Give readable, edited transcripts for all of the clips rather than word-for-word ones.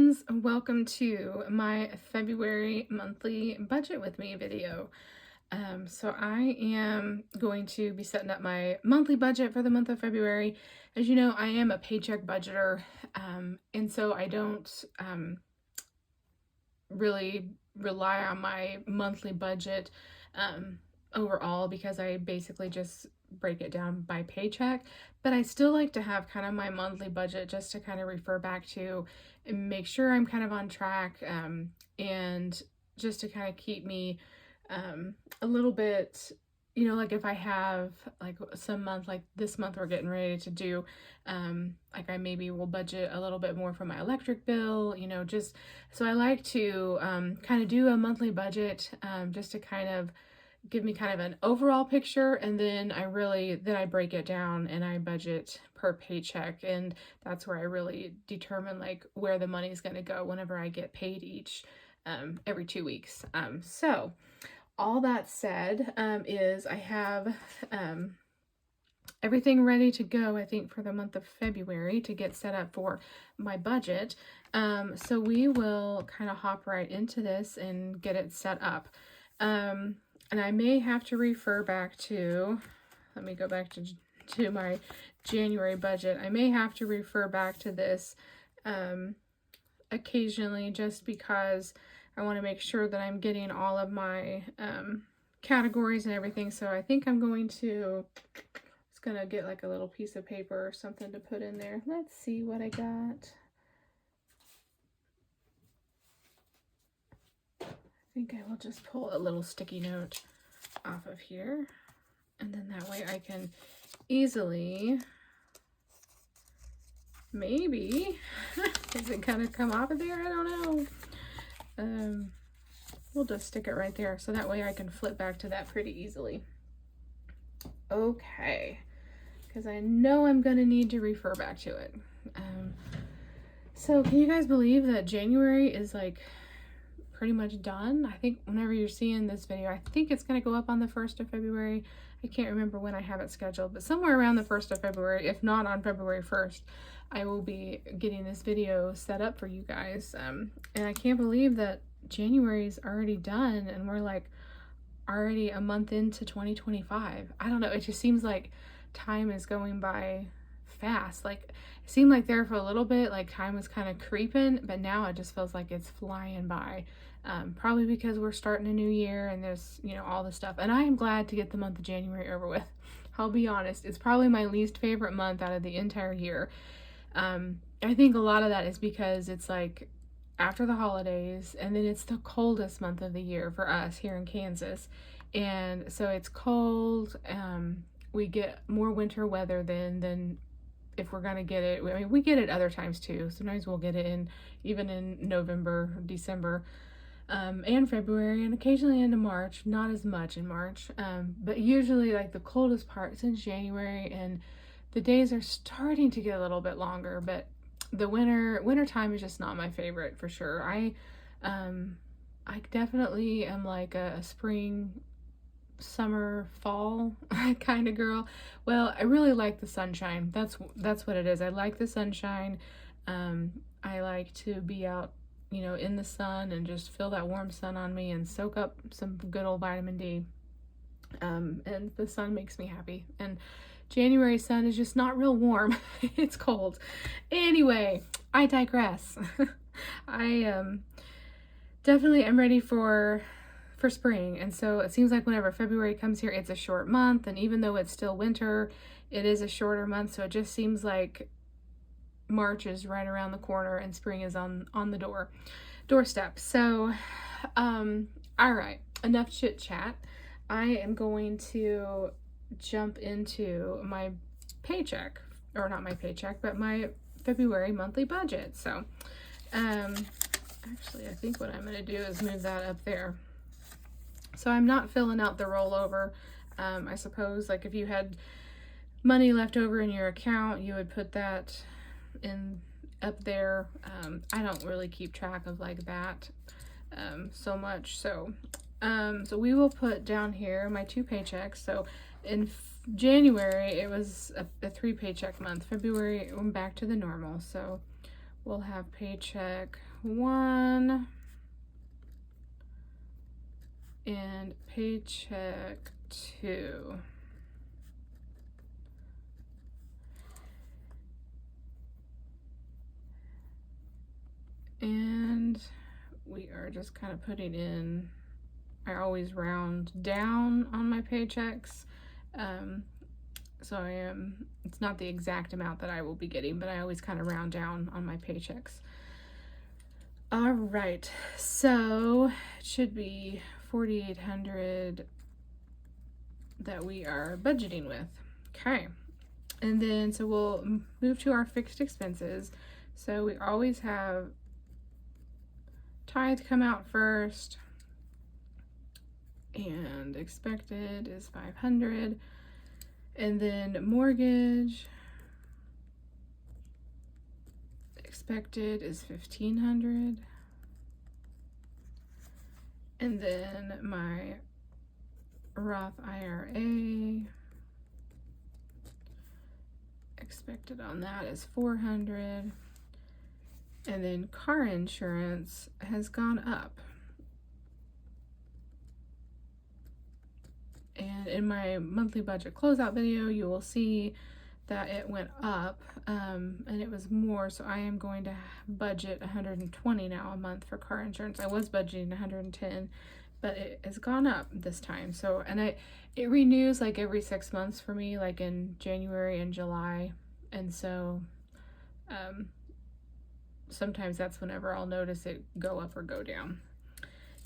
friends, welcome to my February monthly budget with me video. So I am going to be setting up my monthly budget for the month of February. As you know, I am a paycheck budgeter, and so I don't really rely on my monthly budget overall, because I basically just break it down by paycheck. But I still like to have kind of my monthly budget just to kind of refer back to and make sure I'm kind of on track, and just to kind of keep me a little bit, like if I have like some month, like this month we're getting ready to do, like I maybe will budget a little bit more for my electric bill, just so I like to kind of do a monthly budget, just to kind of give me kind of an overall picture, and then I break it down and I budget per paycheck, and that's where I really determine like where the money is going to go whenever I get paid each every 2 weeks. So all that said, is I have everything ready to go, I think, for the month of February to get set up for my budget. So we will kind of hop right into this and get it set up. And I may have to refer back to, let me go back to my January budget. I may have to refer back to this occasionally, just because I want to make sure that I'm getting all of my categories and everything. So I think I'm going to, it's going to get like a little piece of paper or something to put in there. Let's see what I got. I think I will just pull a little sticky note off of here, and then that way I can easily, maybe, does it kind of come off of there? I don't know. We'll just stick it right there, so that way I can flip back to that pretty easily. Okay, because I know I'm going to need to refer back to it. So can you guys believe that January is like pretty much done? I think whenever you're seeing this video, I think it's going to go up on the 1st of February. I can't remember when I have it scheduled, but somewhere around the 1st of February, if not on February 1st, I will be getting this video set up for you guys. And I can't believe that January is already done and we're like already a month into 2025. I don't know, it just seems like time is going by fast. Like it seemed like there for a little bit, like time was kind of creeping, but now it just feels like it's flying by. Probably because we're starting a new year and there's, all this stuff. And I am glad to get the month of January over with. I'll be honest, it's probably my least favorite month out of the entire year. I think a lot of that is because it's like after the holidays, and then it's the coldest month of the year for us here in Kansas. And so it's cold. We get more winter weather than if we're gonna get it. I mean, we get it other times too. Sometimes we'll get it even in November, December, and February, and occasionally into March. Not as much in March, but usually like the coldest part is in January, and the days are starting to get a little bit longer. But the winter time is just not my favorite for sure. I definitely am like a spring, summer, fall kind of girl. Well, I really like the sunshine. That's what it is. I like the sunshine. I like to be out, in the sun and just feel that warm sun on me and soak up some good old vitamin D. And the sun makes me happy. And January sun is just not real warm. It's cold. Anyway, I digress. I definitely am ready for spring. And so it seems like whenever February comes here, it's a short month. And even though it's still winter, it is a shorter month. So it just seems like March is right around the corner and spring is on the doorstep. So, all right, enough chit chat. I am going to jump into my paycheck, or not my paycheck, but my February monthly budget. So, actually, I think what I'm going to do is move that up there. So I'm not filling out the rollover. I suppose like if you had money left over in your account, you would put that in up there. I don't really keep track of like that so much. So we will put down here my 2 paychecks. So in January, it was a 3 paycheck month. February, I'm back to the normal. So we'll have paycheck 1 and paycheck 2. And we are just kind of putting in, I always round down on my paychecks. So it's not the exact amount that I will be getting, but I always kind of round down on my paychecks. All right, so it should be 4,800 that we are budgeting with. Okay, and then so we'll move to our fixed expenses. So we always have tithe come out first, and expected is 500, and then mortgage expected is 1,500, and then my Roth IRA expected on that is 400. And then car insurance has gone up. And in my monthly budget closeout video, you will see that it went up, and it was more, so I am going to budget 120 now a month for car insurance. I was budgeting 110, but it has gone up this time. So, and it renews like every 6 months for me, like in January and July, and so sometimes that's whenever I'll notice it go up or go down.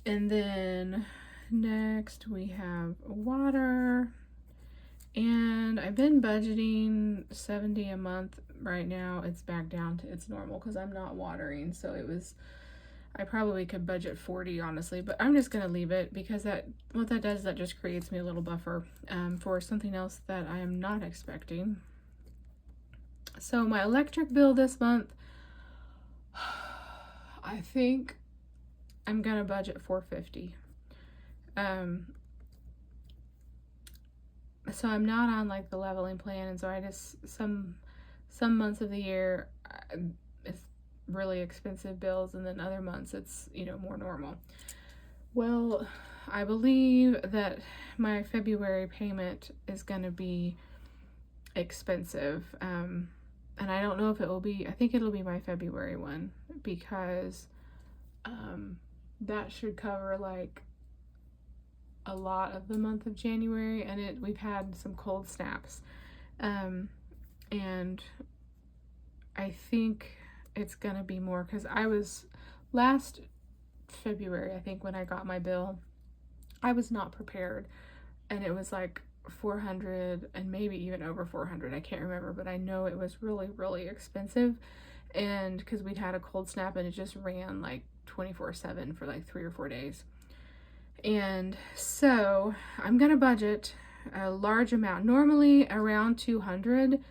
And then next we have water, and I've been budgeting 70 a month. Right now it's back down to its normal because I'm not watering, so I probably could budget 40 honestly, but I'm just gonna leave it because what that does, that just creates me a little buffer for something else that I am not expecting. So my electric bill this month, I think I'm gonna budget $450. So I'm not on like the leveling plan, and so I just some months of the year it's really expensive bills, and then other months it's, you know, more normal. Well, I believe that my February payment is gonna be expensive, and I don't know if it will be. I think it'll be my February one because that should cover like a lot of the month of January, and we've had some cold snaps, and I think it's gonna be more because I was last February, I think, when I got my bill, I was not prepared, and it was like 400 and maybe even over 400. I can't remember, but I know it was really, really expensive, and because we'd had a cold snap and it just ran like 24/7 for like 3 or 4 days. And so I'm gonna budget a large amount, normally around 200.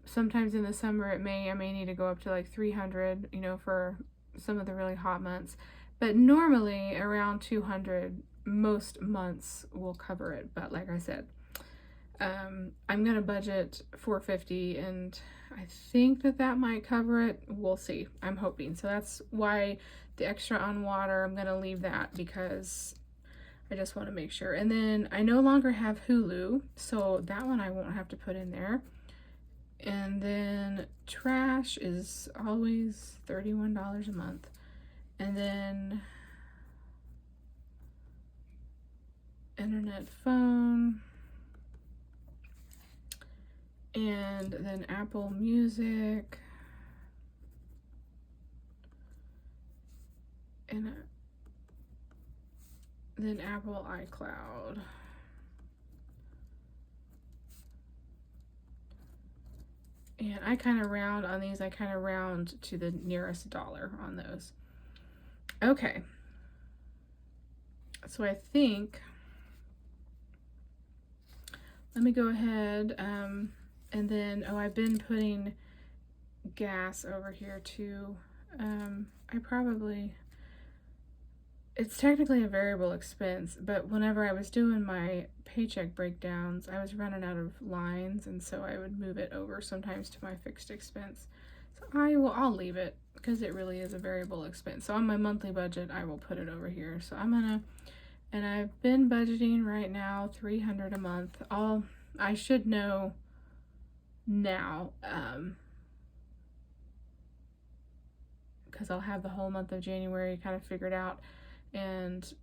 Sometimes in the summer I may need to go up to like 300, you know, for some of the really hot months, but normally around 200 most months will cover it. But like I said, I'm gonna budget 450, and I think that might cover it. We'll see. I'm hoping. So that's why the extra on water, I'm gonna leave that because I just want to make sure. And then I no longer have Hulu, so that one I won't have to put in there. And then trash is always $31 a month. And then internet, phone, and then Apple Music, and then Apple iCloud. And I kind of round on these, I kind of round to the nearest dollar on those. Okay. So I think, let me go ahead, and then, I've been putting gas over here too. It's technically a variable expense, but whenever I was doing my paycheck breakdowns, I was running out of lines, and so I would move it over sometimes to my fixed expense. So I'll leave it because it really is a variable expense. So on my monthly budget, I will put it over here. So I'm gonna, and I've been budgeting right now $300 a month. I should know now, because I'll have the whole month of January kind of figured out, and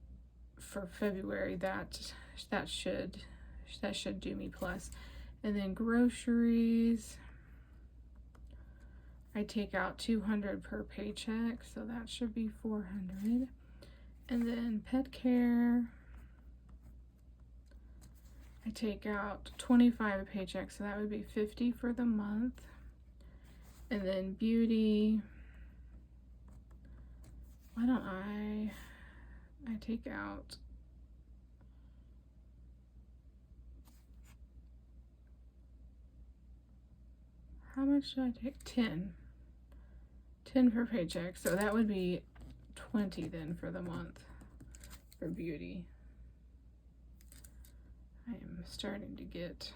for February that should do me plus. And then groceries, I take out $200 per paycheck, so that should be $400. And then pet care, I take out $25 a paycheck, so that would be $50 for the month. And then beauty, why don't I take out how much do I take? 10 per paycheck, so that would be 20 then for the month for beauty. I am starting to get,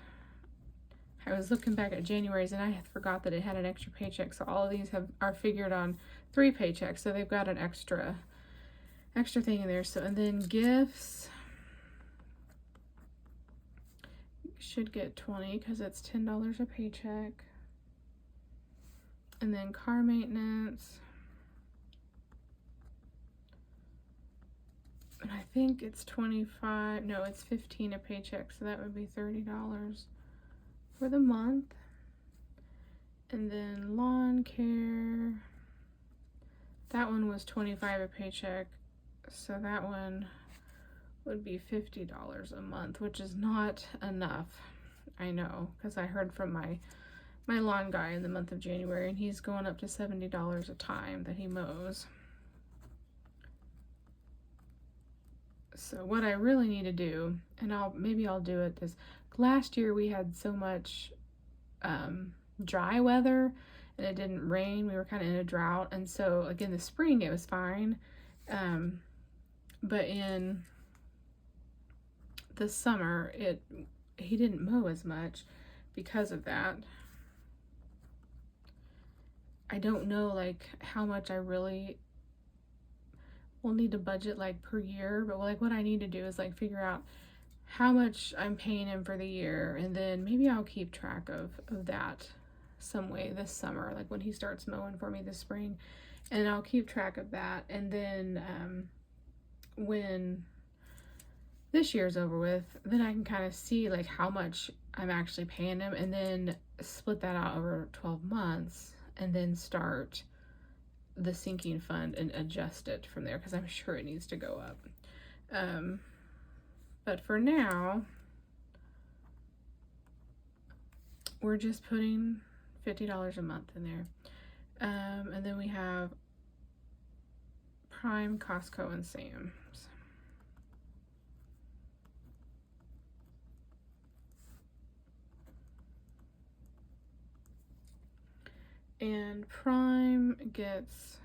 I was looking back at January's and I forgot that it had an extra paycheck, so all of these are figured on 3 paychecks, so they've got an extra thing in there. So, and then gifts, should get 20 because it's $10 a paycheck. And then car maintenance, and I think it's 25, no, it's 15 a paycheck, so that would be $30 for the month. And then lawn care, that one was 25 a paycheck, so that one would be $50 a month, which is not enough. I know, because I heard from my lawn guy in the month of January, and he's going up to $70 a time that he mows. So what I really need to do, and maybe I'll do it this, last year we had so much dry weather and it didn't rain. We were kind of in a drought, and so again the spring it was fine, but in the summer he didn't mow as much because of that. I don't know like how much I really will need to budget like per year, but like what I need to do is like figure out how much I'm paying him for the year, and then maybe I'll keep track of that some way this summer, like when he starts mowing for me this spring, and I'll keep track of that. And then when this year's over with, then I can kind of see like how much I'm actually paying him, and then split that out over 12 months and then start the sinking fund and adjust it from there, because I'm sure it needs to go up. But for now, we're just putting $50 a month in there. And then we have Prime, Costco, and Sam's. And Prime gets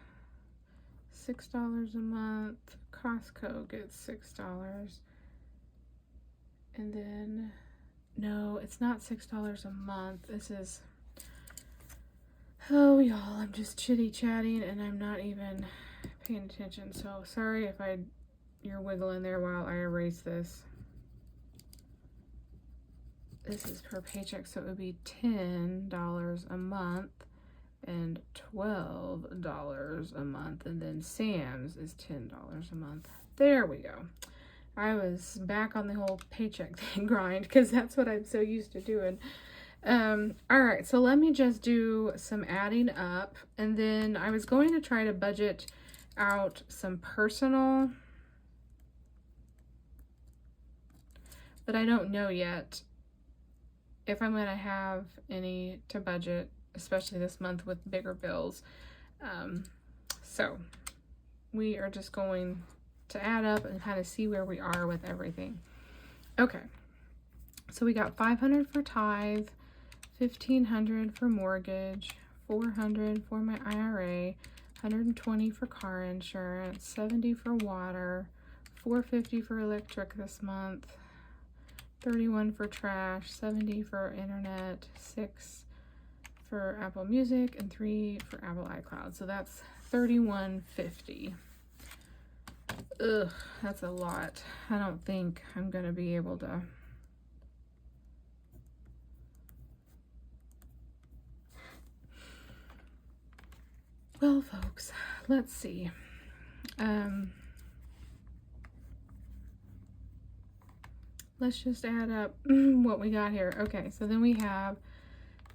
$6 a month. Costco gets $6. And then, no, it's not $6 a month. This is, oh y'all, I'm just chitty chatting and I'm not even paying attention. So sorry if you're wiggling there while I erase this. This is per paycheck, so it would be $10 a month and $12 a month, and then Sam's is $10 a month. There we go. I was back on the whole paycheck thing grind because that's what I'm so used to doing. All right, so let me just do some adding up, and then I was going to try to budget out some personal, but I don't know yet if I'm going to have any to budget, especially this month with bigger bills. So we are just going to add up and kind of see where we are with everything. Okay, so we got $500 for tithe, $1,500 for mortgage, $400 for my IRA, $120 for car insurance, $70 for water, $450 for electric this month, $31 for trash, $70 for internet, $6 for Apple Music and $3 for Apple iCloud. So that's $31.50. Ugh, that's a lot. I don't think I'm gonna be able to. Well, folks, let's see. Let's just add up what we got here. Okay, so then we have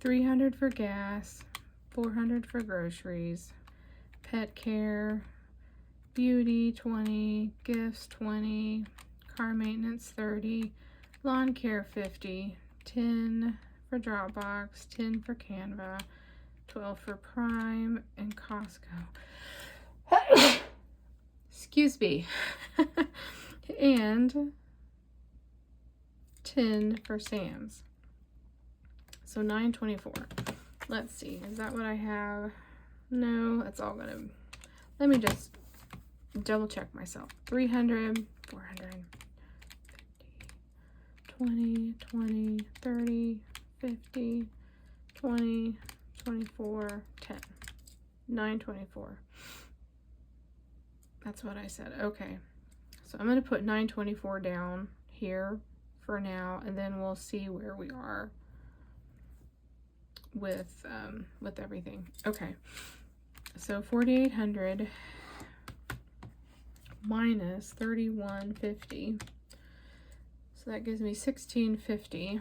$300 for gas, $400 for groceries, pet care, beauty $20, gifts $20, car maintenance $30, lawn care $50, $10 for Dropbox, $10 for Canva, $12 for Prime and Costco. Excuse me. And $10 for Sam's. So $9.24. Let's see. Is that what I have? No, that's all gonna. Let me just double check myself. 300, 400, 20, 20, 30, 50, 20, 24, 10. 924. That's what I said. Okay. So I'm going to put 924 down here for now, and then we'll see where we are with everything. Okay. So 4,800 minus 3150. So that gives me 1650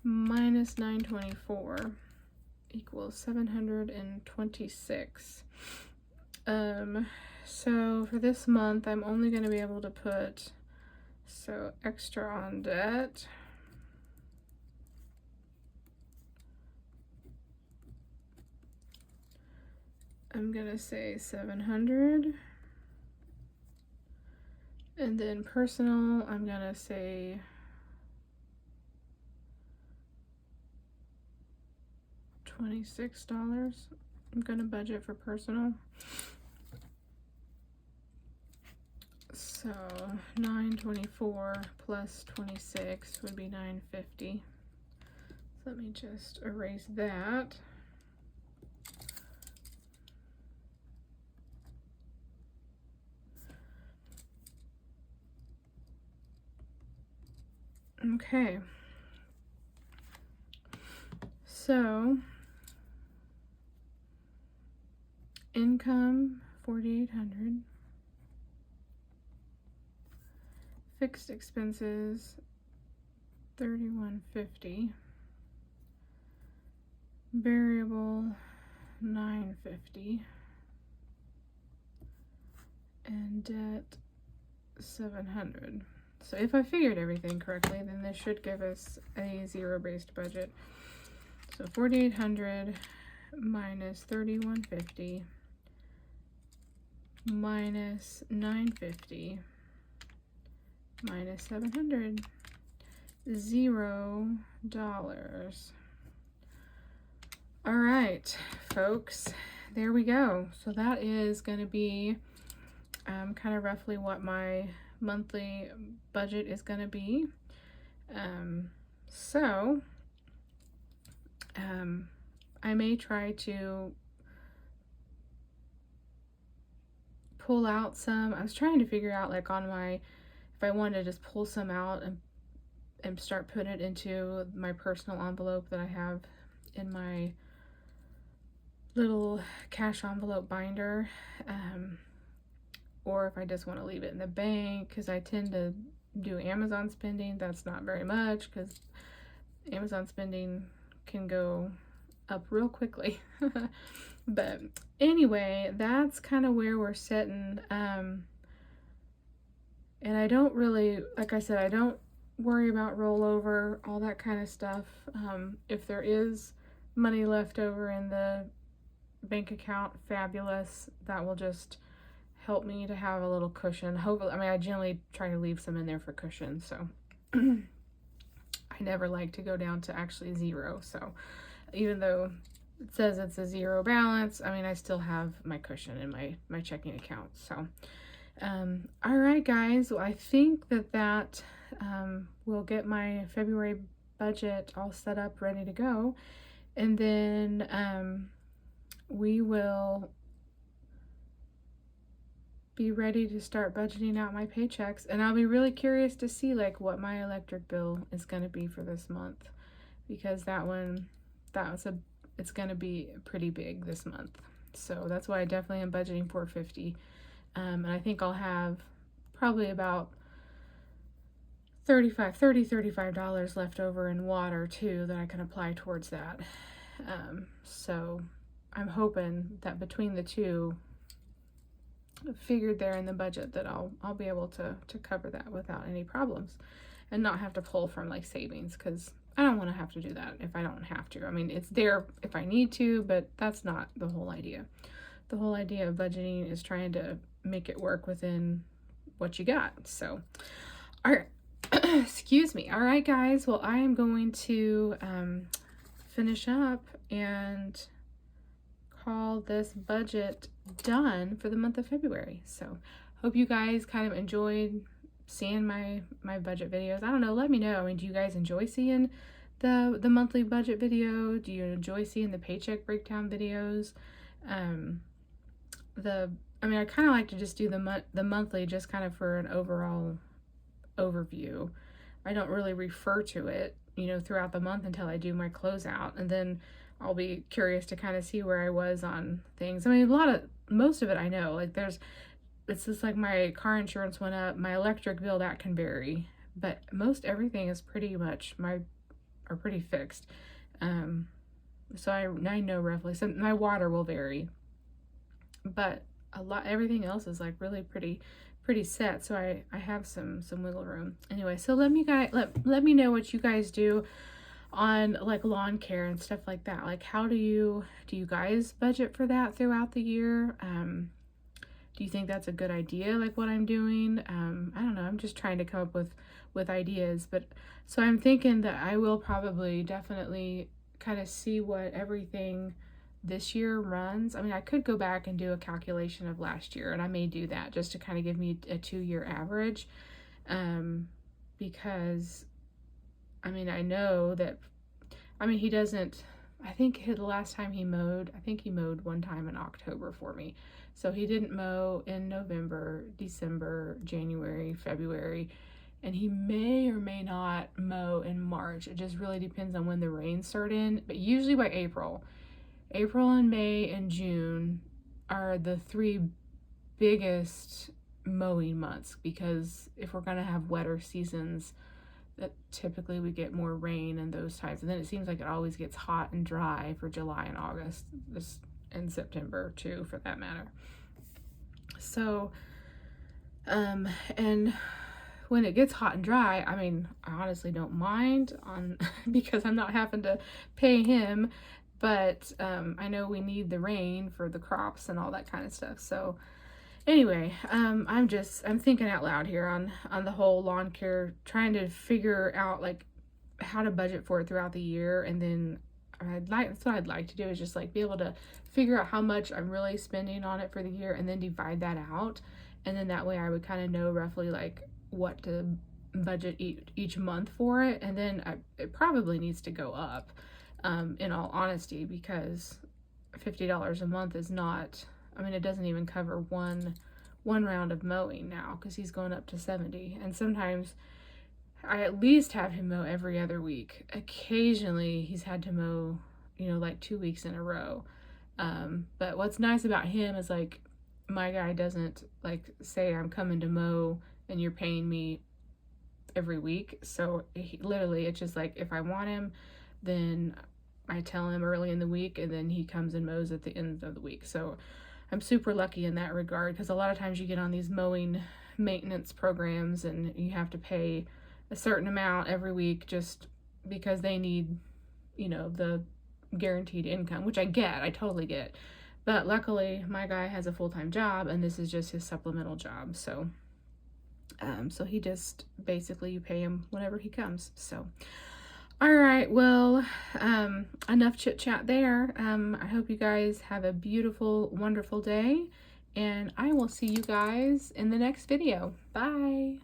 minus 924 equals 726. So for this month, I'm only going to be able to put extra on debt. I'm going to say 700. And then personal, I'm going to say $26. I'm going to budget for personal. So 924 plus 26 would be 950. So let me just erase that. Okay. So income 4,800. Fixed expenses 3,150. Variable 950. And debt 700. So if I figured everything correctly, then this should give us a zero-based budget. So 4,800 minus 3,150 minus 950 minus 700, $0. All right, folks, there we go. So that is going to be kind of roughly what my monthly budget is going to be. I may try to pull out some. I was trying to figure out, like, on my, if I wanted to just pull some out and start putting it into my personal envelope that I have in my little cash envelope binder, or if I just want to leave it in the bank, because I tend to do Amazon spending. That's not very much, because Amazon spending can go up real quickly. But anyway, that's kind of where we're sitting. And I don't really, like I said, I don't worry about rollover, all that kind of stuff. If there is money left over in the bank account, fabulous. That will just help me to have a little cushion. Hopefully, I mean, I generally try to leave some in there for cushion, so I never like to go down to actually zero. So even though it says it's a zero balance, I mean, I still have my cushion in my checking account. So all right, guys, well, I think that will get my February budget all set up, ready to go. And then we will be ready to start budgeting out my paychecks. And I'll be really curious to see like what my electric bill is going to be for this month, because it's going to be pretty big this month. So that's why I definitely am budgeting $450. And I think I'll have probably about $35 left over in water too that I can apply towards that. So I'm hoping that between the two, figured there in the budget, that I'll be able to cover that without any problems and not have to pull from like savings, because I don't want to have to do that if I don't have to. I mean, it's there if I need to, but that's not the whole idea. The whole idea of budgeting is trying to make it work within what you got. So, all right. Excuse me. All right, guys. Well, I am going to finish up and call this budget done for the month of February. So, hope you guys kind of enjoyed seeing my budget videos. I don't know. Let me know. I mean, do you guys enjoy seeing the monthly budget video? Do you enjoy seeing the paycheck breakdown videos? I kind of like to just do the monthly just kind of for an overall overview. I don't really refer to it, throughout the month until I do my closeout, and then I'll be curious to kind of see where I was on things. I mean, most of it I know, like it's just like my car insurance went up, my electric bill, that can vary, but most everything is pretty much are pretty fixed. So I know roughly. So my water will vary, but everything else is like really pretty set. So I have some wiggle room. Anyway, so let me know what you guys do on like lawn care and stuff like that. Like, how do you guys budget for that throughout the year? Do you think that's a good idea, like what I'm doing? I don't know. I'm just trying to come up with ideas. But so I'm thinking that I will probably definitely kind of see what everything this year runs. I mean, I could go back and do a calculation of last year, and I may do that just to kind of give me a 2-year average. Because I mean, I know that, he doesn't, I think the last time he mowed one time in October for me. So he didn't mow in November, December, January, February, and he may or may not mow in March. It just really depends on when the rains start in, but usually by April and May and June are the 3 biggest mowing months, because if we're going to have wetter seasons, that typically we get more rain in those times. And then it seems like it always gets hot and dry for July and August, and September too, for that matter. So, and when it gets hot and dry, I mean, I honestly don't mind because I'm not having to pay him, but I know we need the rain for the crops and all that kind of stuff. So anyway, I'm thinking out loud here on the whole lawn care, trying to figure out like how to budget for it throughout the year. And then that's what I'd like to do, is just like be able to figure out how much I'm really spending on it for the year, and then divide that out. And then that way I would kind of know roughly like what to budget each month for it. And then it probably needs to go up, in all honesty, because $50 a month is not, it doesn't even cover one round of mowing now, because he's going up to 70. And sometimes I at least have him mow every other week. Occasionally he's had to mow, like 2 weeks in a row. But what's nice about him is like, my guy doesn't like say I'm coming to mow and you're paying me every week. So it's just like, if I want him, then I tell him early in the week, and then he comes and mows at the end of the week. So I'm super lucky in that regard, because a lot of times you get on these mowing maintenance programs and you have to pay a certain amount every week just because they need, the guaranteed income, which I totally get. But luckily my guy has a full-time job, and this is just his supplemental job. So so he just basically, you pay him whenever he comes. So all right, well, enough chit chat there. I hope you guys have a beautiful, wonderful day, and I will see you guys in the next video. Bye.